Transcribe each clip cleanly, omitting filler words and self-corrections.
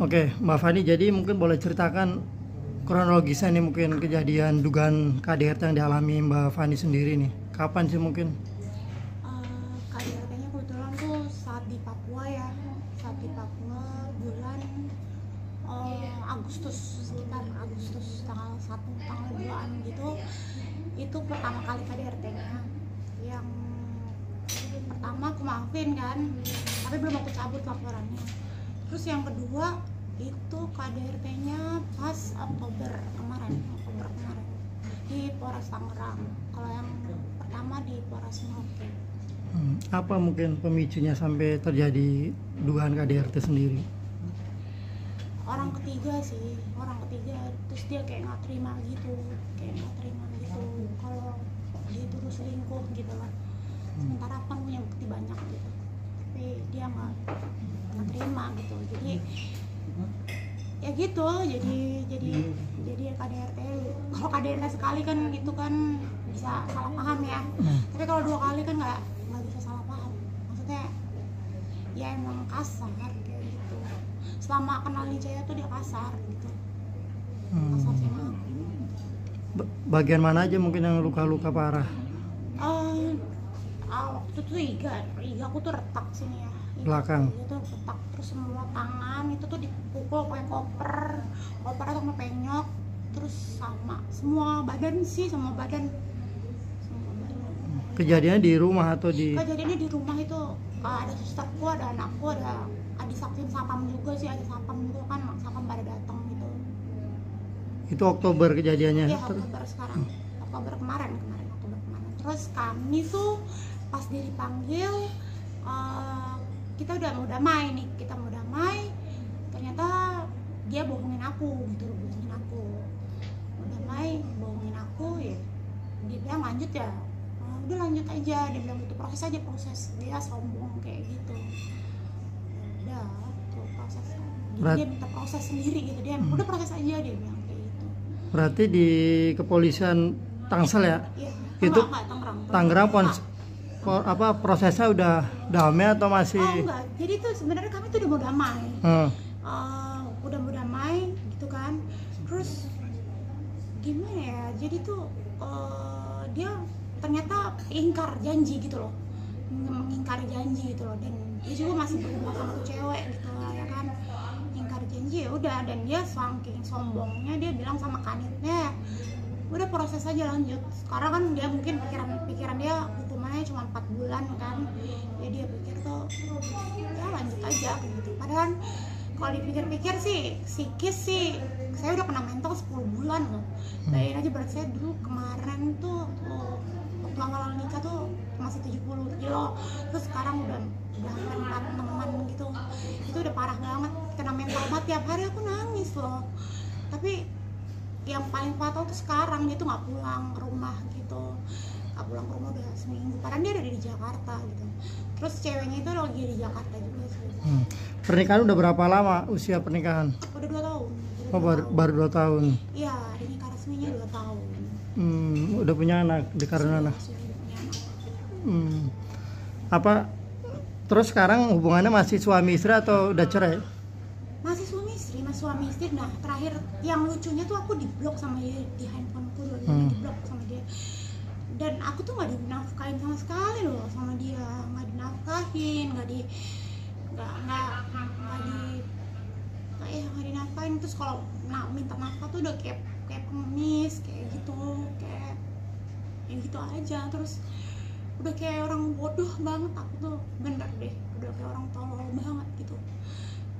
Oke, Mbak Fani, jadi mungkin boleh ceritakan kronologisnya nih, mungkin kejadian dugaan KDRT yang dialami Mbak Fani sendiri nih. Kapan sih mungkin? KDRT-nya kebetulan tuh saat di Papua ya, saat di Papua bulan Agustus, sekitar Agustus tanggal 1, tanggal 2-an gitu. Itu pertama kali KDRT-nya. Yang pertama aku maafin kan, tapi belum aku cabut laporannya. Terus yang kedua itu KDRT-nya pas Oktober kemarin di Polres Tangerang. Kalau yang pertama di Polres Merauke. Apa mungkin pemicunya sampai terjadi dugaan KDRT sendiri? Orang ketiga sih, terus dia kayak nggak terima gitu kalau dia terus selingkuh gitu lah. Sementara aku kan punya bukti banyak gitu, tapi dia nggak terima gitu. Jadi ya gitu, jadi KDRT. Kalau KDRT sekali kan itu kan bisa salah paham ya, tapi kalau 2 kali kan nggak bisa salah paham. Maksudnya ya emang kasar kayak gitu. Selama kenal Lijaya tuh dia kasar gitu, kasar sama aku. Bagian mana aja mungkin yang luka-luka parah? Waktu itu iga aku tuh retak sini ya, Belakang. itu retak, terus semua tangan itu tuh dipukul pakai kopernya tuh penyok, terus sama semua badan. Kejadiannya di rumah atau di? Kejadiannya di rumah itu, ada susterku, ada anakku, ada adik saksin sapam juga sih, ada sapam juga kan, sapam pada datang gitu. Itu Oktober kejadiannya? Iya, Oktober sekarang, Oktober kemarin. Terus kami tuh pas dia dipanggil, kita udah mau damai, ternyata dia bohongin aku gitu, bohongin aku ya. Dia bilang lanjut ya, udah lanjut aja, dia bilang gitu, proses. Dia sombong kayak gitu. Udah tuh proses, dia minta proses sendiri gitu, dia udah proses aja, dia bilang kayak gitu. Berarti di kepolisian Tangsel ya? Iya, itu Tangerang prosesnya udah damai atau masih? Enggak, jadi tuh sebenarnya kami tuh udah mau damai, gitu kan. Terus gimana ya, jadi tuh dia ternyata mengingkari janji gitu loh, dan dia juga masih berhubungan sama tuh cewek gitu lah ya kan, ingkar janji. Ya udah, dan dia saking sombongnya dia bilang sama kanitnya, udah proses aja lanjut. Karena kan dia mungkin pikiran dia hukumannya cuma 4 bulan kan, ya dia pikir tuh ya lanjut aja gitu. Padahal kalau dipikir-pikir sih, psikis sih saya udah kena mental 10 bulan loh. Bayangin aja, berat saya dulu kemarin tuh waktu awal nikah tuh masih 70 kilo, terus sekarang udah hampir 46-an gitu. Itu udah parah banget, kena mental banget. Tiap hari aku nangis loh. Tapi yang paling fatal tuh sekarang dia tuh nggak pulang ke rumah udah seminggu, padahal dia ada di Jakarta gitu. Terus ceweknya itu lagi di Jakarta juga sih. Pernikahan udah berapa lama usia pernikahan? Udah 2 tahun. Baru 2 tahun. Iya, di nikah resminya 2 tahun. Udah punya anak, anak. Apa terus sekarang hubungannya masih suami istri atau udah cerai? Masih suami istri. Nah, terakhir yang lucunya tuh aku diblok sama dia di handphoneku, diblok sama dia. Dan aku tuh nggak dinafkahin sama sekali loh sama dia, nggak dinafkahin. Terus kalau minta nafkah tuh udah kayak pengemis kayak gitu aja. Terus udah kayak orang bodoh banget aku tuh, bener deh, udah kayak orang tolol banget gitu.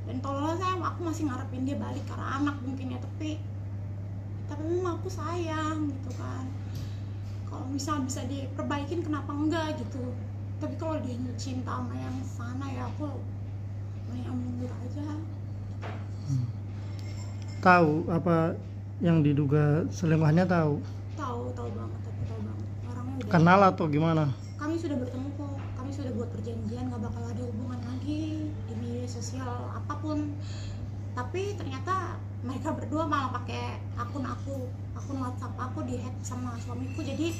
Dan tololnya aku masih ngarepin dia balik karena anak mungkin ya, tapi memang aku sayang gitu kan. Kalau misal bisa diperbaikin kenapa enggak gitu. Tapi kalau dia cinta sama yang sana ya aku yang mundur aja. Tahu apa yang diduga selingkuhannya? Tahu banget. Orangnya udah kenal atau gimana? Kami sudah bertemu kok, kami sudah buat perjanjian gak bakal ada hubungan lagi di media sosial apapun. Tapi ternyata mereka berdua malah pakai akun WhatsApp aku dihack sama suamiku. Jadi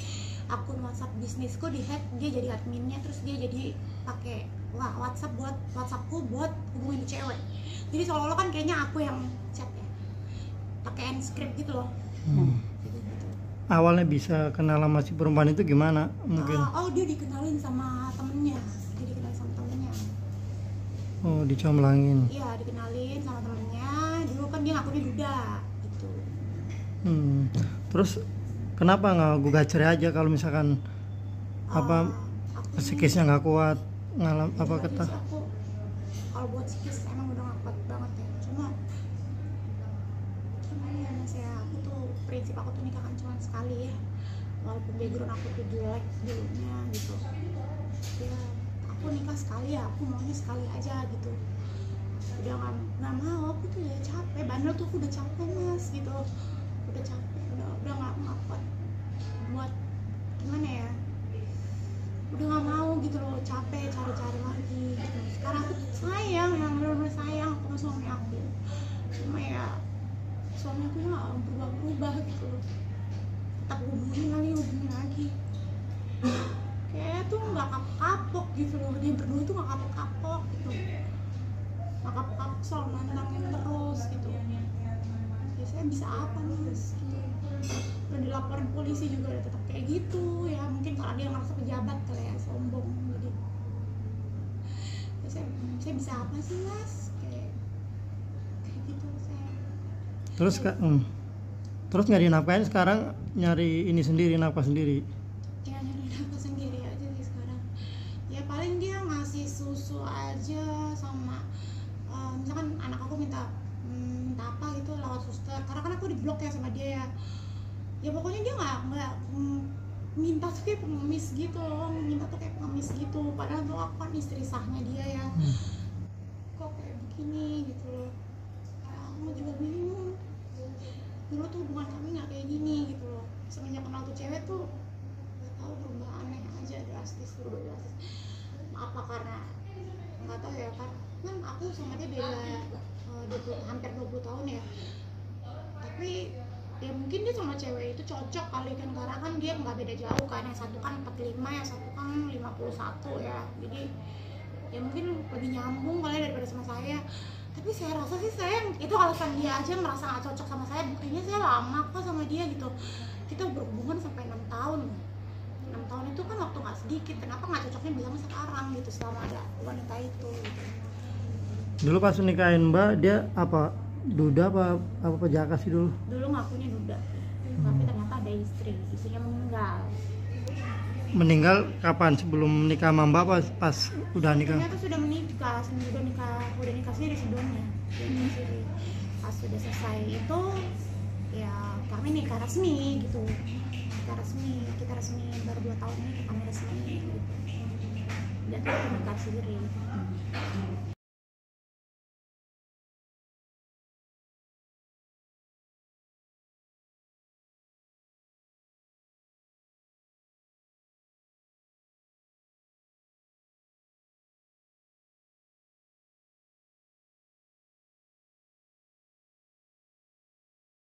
akun WhatsApp bisnisku dihack, dia jadi adminnya, terus dia jadi pakai WhatsAppku buat hubungin cewek. Jadi seolah-olah kan kayaknya aku yang chat ya, pakai script gitu loh. Gitu. Awalnya bisa kenal sama si perempuan itu gimana mungkin? Oh dia dikenalin sama temennya, Oh, dicomblangin. Iya dikenalin sama temennya. Dulu kan dia ngakunya duda gitu. Terus kenapa nggak gugat cerai aja kalau misalkan apa psikisnya nggak kuat apa kata? Aku kalau buat psikis emang udah nggak kuat banget ya. Cuma gimana ya mas ya, aku tuh prinsip aku tuh nikah kan cuma sekali ya. Walaupun background aku tuh jelek dulunya gitu. Ya aku nikah sekali ya, aku maunya sekali aja gitu. Udah nggak mau, aku tuh ya capek. Bandel tuh aku udah capek mas gitu. Udah capek, udah nggak kuat buat gimana ya, udah nggak mau gitu loh, capek cari-cari lagi gitu. Sekarang aku tuh sayang, yang bener-bener sayang sama suami aku, cuma ya suami aku nggak berubah-berubah gitu loh. Tak hubungin lagi kayak tuh nggak kapok-kapok gitu loh. Dia berdua tuh nggak kapok-kapok gitu, nggak kapok-kapok soal nantangin terus gitu. Ya saya bisa apa mas gitu. Udah dilaporin polisi juga udah tetap kayak gitu ya, mungkin karena dia ngerasa pejabat kali ya, sombong. Jadi ya saya bisa apa sih mas, kayak gitu saya. Terus nggak dinafkahin, sekarang nyari ini sendiri, nafkah sendiri. Ya nyari nafkah sendiri aja sih sekarang. Ya paling dia ngasih susu aja sama misalkan anak aku minta apa gitu lewat suster, karena kan aku di blok ya sama dia ya. Ya pokoknya dia nggak minta tuh kayak pengemis gitu loh, minta tuh kayak pengemis gitu. Padahal tuh aku kan istri sahnya dia ya. Kok kayak begini gitu loh. Aku juga bingung. Dulu tuh hubungan kami nggak kayak gini gitu loh. Semenjak kenal tuh cewek tuh nggak tahu berubah aneh aja, drastis. Apa karena nggak tahu ya kan aku sama dia beda hampir 20 tahun ya. Tapi ya mungkin dia sama cewek itu cocok kali kan, karena kan dia nggak beda jauh kan, yang satu kan 45, yang satu kan 51 ya. Jadi ya mungkin lebih nyambung kali daripada sama saya. Tapi saya rasa sih itu alasan dia aja merasa nggak cocok sama saya. Buktinya saya lama kok sama dia gitu, kita berhubungan sampai 6 tahun. 6 tahun itu kan waktu nggak sedikit. Kenapa nggak cocoknya bilang sekarang gitu, selama ada wanita itu gitu. Dulu pas nikahin Mbak, dia apa? Duda apa pejaka sih dulu? Dulu ngakunya duda, tapi ternyata ada istrinya meninggal. Meninggal kapan? Sebelum nikah sama Mbak pas udah nikah? Ternyata sudah menikah, udah nikah sih di Sidonnya. Pas sudah selesai itu ya kami nikah resmi gitu. Kita resmi baru 2 tahun ini kami resmi gitu. Dan kita nikah sendiri.